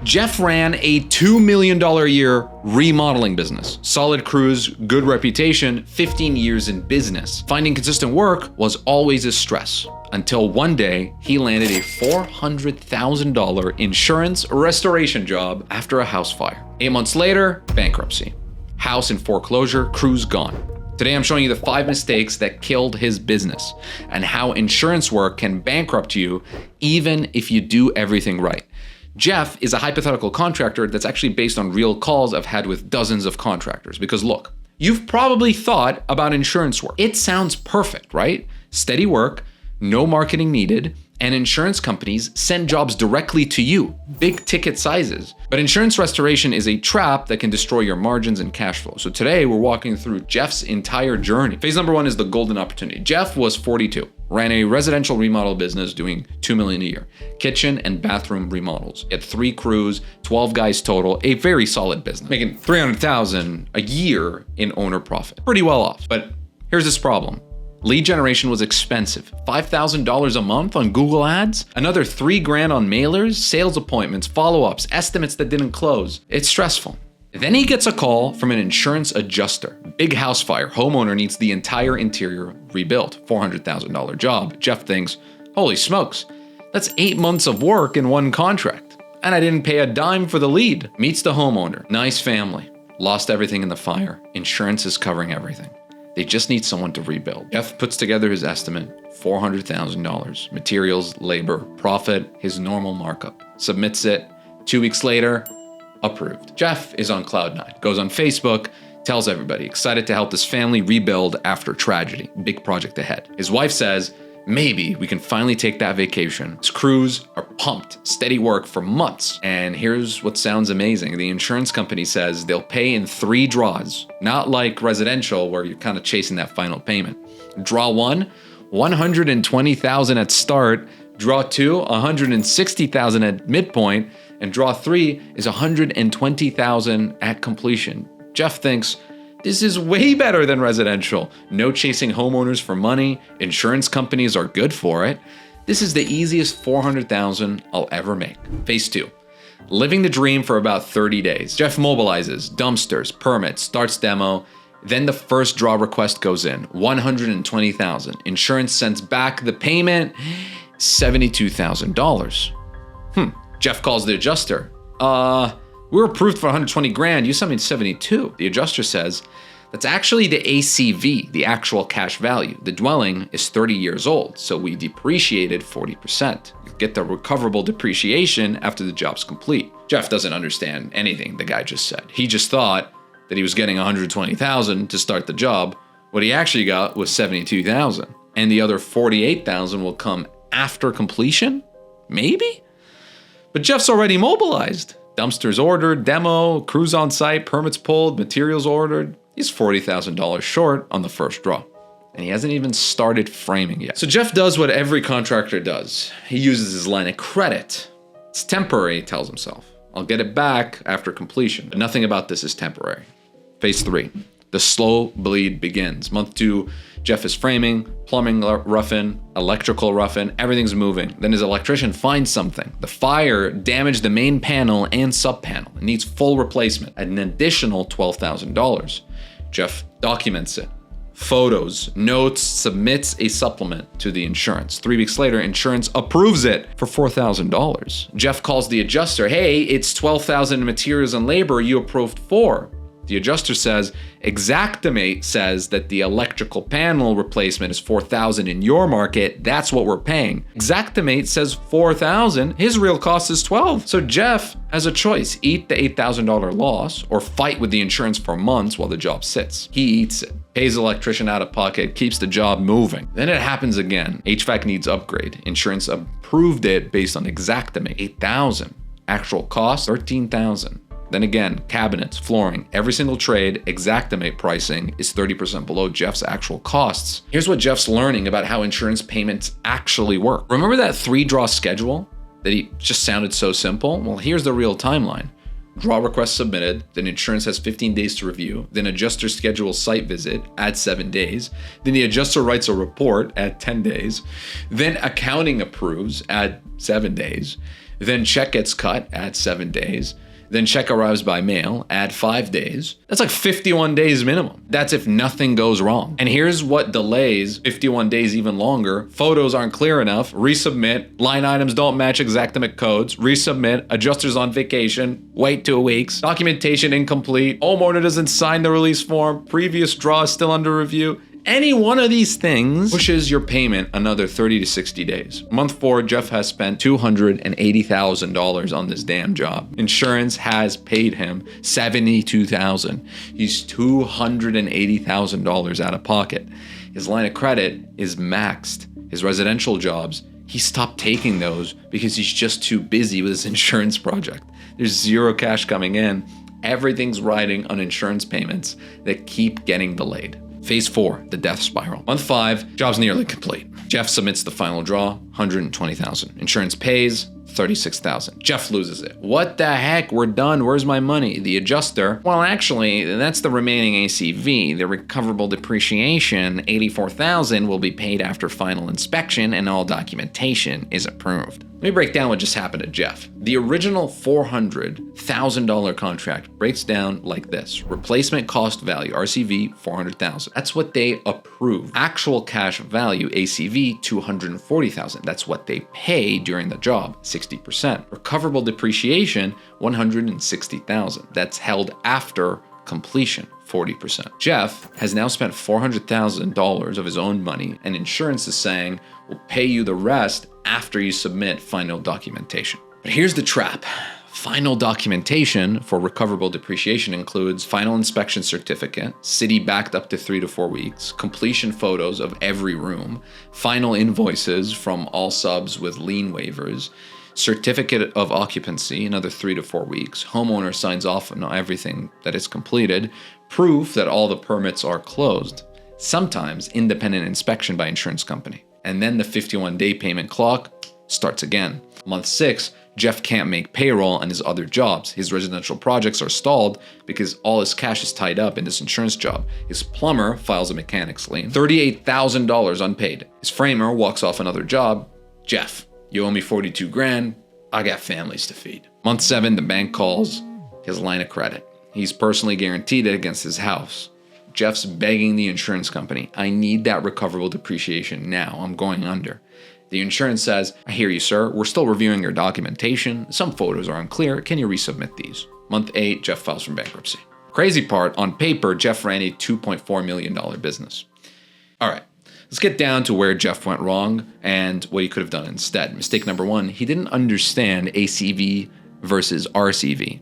Jeff ran a $2 million a year remodeling business. Solid crews, good reputation, 15 years in business. Finding consistent work was always a stress, until one day he landed a $400,000 insurance restoration job after a house fire. 8 months later, bankruptcy. House in foreclosure, crews gone. Today I'm showing you the 5 mistakes that killed his business and how insurance work can bankrupt you even if you do everything right. Jeff is a hypothetical contractor that's actually based on real calls I've had with dozens of contractors. Because look, you've probably thought about insurance work. It sounds perfect, right? Steady work, no marketing needed, and insurance companies send jobs directly to you, big ticket sizes. But insurance restoration is a trap that can destroy your margins and cash flow. So today we're walking through Jeff's entire journey. Phase number 1 is the golden opportunity. Jeff was 42, ran a residential remodel business doing $2 million a year, kitchen and bathroom remodels. He had 3 crews, 12 guys total, a very solid business, making $300,000 a year in owner profit. Pretty well off, but here's this problem. Lead generation was expensive. $5,000 a month on Google Ads, another $3,000 on mailers, sales appointments, follow-ups, estimates that didn't close. It's stressful. Then he gets a call from an insurance adjuster. Big house fire, homeowner needs the entire interior rebuilt. $400,000 job. Jeff thinks, holy smokes, that's 8 months of work in one contract. And I didn't pay a dime for the lead. Meets the homeowner, nice family, lost everything in the fire. Insurance is covering everything. They just need someone to rebuild. Jeff puts together his estimate, $400,000. Materials, labor, profit, his normal markup. Submits it. 2 weeks later, approved. Jeff is on cloud 9. Goes on Facebook, tells everybody, excited to help this family rebuild after tragedy. Big project ahead. His wife says, maybe we can finally take that vacation. His crews are pumped, steady work for months. And here's what sounds amazing. The insurance company says they'll pay in 3 draws, not like residential where you're kind of chasing that final payment. Draw 1, $120,000 at start. Draw 2, $160,000 at midpoint. And draw 3 is $120,000 at completion. Jeff thinks, this is way better than residential. No chasing homeowners for money. Insurance companies are good for it. This is the easiest $400,000 I'll ever make. Phase 2, living the dream for about 30 days. Jeff mobilizes, dumpsters, permits, starts demo. Then the first draw request goes in, $120,000. Insurance sends back the payment, $72,000. Jeff calls the adjuster. We were approved for $120,000. You sent me $72,000. The adjuster says, that's actually the ACV, the actual cash value. The dwelling is 30 years old, so we depreciated 40%. You get the recoverable depreciation after the job's complete. Jeff doesn't understand anything the guy just said. He just thought that he was getting $120,000 to start the job. What he actually got was $72,000. And the other $48,000 will come after completion? Maybe? But Jeff's already mobilized. Dumpsters ordered, demo, crews on site, permits pulled, materials ordered. He's $40,000 short on the first draw. And he hasn't even started framing yet. So Jeff does what every contractor does. He uses his line of credit. It's temporary, he tells himself. I'll get it back after completion. But nothing about this is temporary. Phase 3, the slow bleed begins. Month 2, Jeff is framing, plumbing roughing, electrical roughing, everything's moving. Then his electrician finds something. The fire damaged the main panel and sub panel. It needs full replacement at an additional $12,000. Jeff documents it. Photos, notes, submits a supplement to the insurance. 3 weeks later, insurance approves it for $4,000. Jeff calls the adjuster, hey, it's $12,000 in materials and labor, you approved $4,000. The adjuster says, Xactimate says that the electrical panel replacement is $4,000 in your market. That's what we're paying. Xactimate says $4,000. His real cost is $12,000. So Jeff has a choice. Eat the $8,000 loss or fight with the insurance for months while the job sits. He eats it. Pays the electrician out of pocket, keeps the job moving. Then it happens again. HVAC needs upgrade. Insurance approved it based on Xactimate. $8,000. Actual cost, $13,000. Then again, cabinets, flooring, every single trade, Xactimate pricing is 30% below Jeff's actual costs. Here's what Jeff's learning about how insurance payments actually work. Remember that 3-draw schedule that he just sounded so simple? Well, here's the real timeline. Draw request submitted, then insurance has 15 days to review, then adjuster schedules site visit, add 7 days, then the adjuster writes a report, add 10 days, then accounting approves, add 7 days, Then check gets cut, add 7 days. Then check arrives by mail, add 5 days. That's like 51 days minimum. That's if nothing goes wrong. And here's what delays 51 days even longer. Photos aren't clear enough, resubmit, line items don't match Xactimate codes, resubmit, adjuster's on vacation, wait 2 weeks, documentation incomplete, homeowner doesn't sign the release form, previous draw is still under review. Any one of these things pushes your payment another 30 to 60 days. Month 4, Jeff has spent $280,000 on this damn job. Insurance has paid him $72,000. He's $280,000 out of pocket. His line of credit is maxed. His residential jobs, he stopped taking those because he's just too busy with his insurance project. There's zero cash coming in. Everything's riding on insurance payments that keep getting delayed. Phase 4, the death spiral. Month 5, job's nearly complete. Jeff submits the final draw, $120,000. Insurance pays $36,000. Jeff loses it. What the heck? We're done. Where's my money? The adjuster, well, actually, that's the remaining ACV. The recoverable depreciation, $84,000, will be paid after final inspection and all documentation is approved. Let me break down what just happened to Jeff. The original $400,000 contract breaks down like this. Replacement cost value, RCV, $400,000. That's what they approve. Actual cash value, ACV, $240,000. That's what they pay during the job, 60%. Recoverable depreciation, $160,000. That's held after completion, 40%. Jeff has now spent $400,000 of his own money, and insurance is saying, we'll pay you the rest after you submit final documentation. But here's the trap. Final documentation for recoverable depreciation includes final inspection certificate, city backed up to 3 to 4 weeks, completion photos of every room, final invoices from all subs with lien waivers, certificate of occupancy, another 3 to 4 weeks, homeowner signs off on everything that is completed, proof that all the permits are closed, sometimes independent inspection by insurance company. And then the 51-day payment clock starts again. Month 6, Jeff can't make payroll on his other jobs. His residential projects are stalled because all his cash is tied up in this insurance job. His plumber files a mechanics lien, $38,000 unpaid. His framer walks off another job. Jeff, you owe me 42 grand. I got families to feed. Month 7, the bank calls his line of credit. He's personally guaranteed it against his house. Jeff's begging the insurance company, I need that recoverable depreciation now. I'm going under. The insurance says, I hear you, sir. We're still reviewing your documentation. Some photos are unclear. Can you resubmit these? Month 8, Jeff files for bankruptcy. Crazy part, on paper, Jeff ran a $2.4 million business. All right, let's get down to where Jeff went wrong and what he could have done instead. Mistake number 1, he didn't understand ACV versus RCV.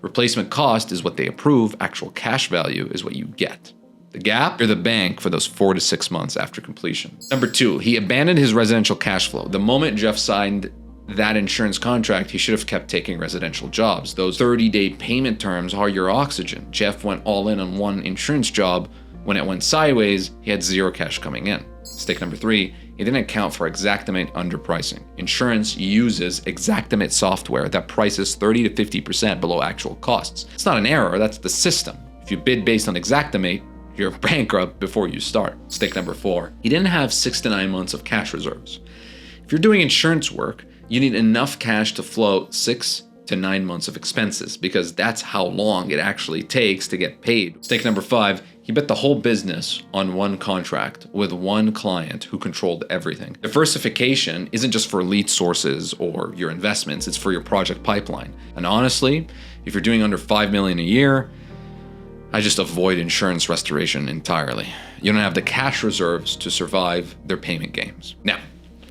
Replacement cost is what they approve. Actual cash value is what you get. The gap, you're the bank for those 4 to 6 months after completion. Number 2, he abandoned his residential cash flow. The moment Jeff signed that insurance contract, he should have kept taking residential jobs. Those 30-day payment terms are your oxygen. Jeff went all in on one insurance job. When it went sideways, he had zero cash coming in. Mistake number 3, he didn't account for Xactimate underpricing. Insurance uses Xactimate software that prices 30 to 50% below actual costs. It's not an error, that's the system. If you bid based on Xactimate, you're bankrupt before you start. Mistake number 4, he didn't have 6 to 9 months of cash reserves. If you're doing insurance work, you need enough cash to float 6 to 9 months of expenses because that's how long it actually takes to get paid. Mistake number 5, he bet the whole business on one contract with one client who controlled everything. Diversification isn't just for lead sources or your investments, it's for your project pipeline. And honestly, if you're doing under $5 million a year, I just avoid insurance restoration entirely. You don't have the cash reserves to survive their payment games. Now,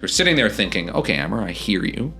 you're sitting there thinking, okay, Amber, I hear you,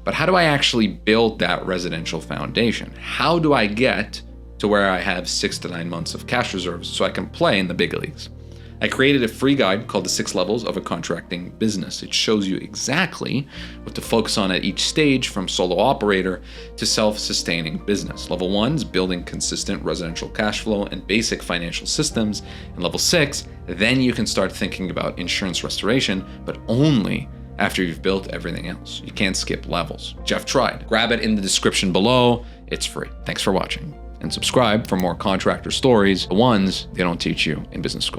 but how do I actually build that residential foundation? How do I get to where I have 6 to 9 months of cash reserves so I can play in the big leagues? I created a free guide called the 6 Levels of a Contracting Business. It shows you exactly what to focus on at each stage from solo operator to self-sustaining business. Level 1 is building consistent residential cash flow and basic financial systems. And level 6, then you can start thinking about insurance restoration, but only after you've built everything else. You can't skip levels. Jeff tried. Grab it in the description below. It's free. Thanks for watching. And subscribe for more contractor stories, the ones they don't teach you in business school.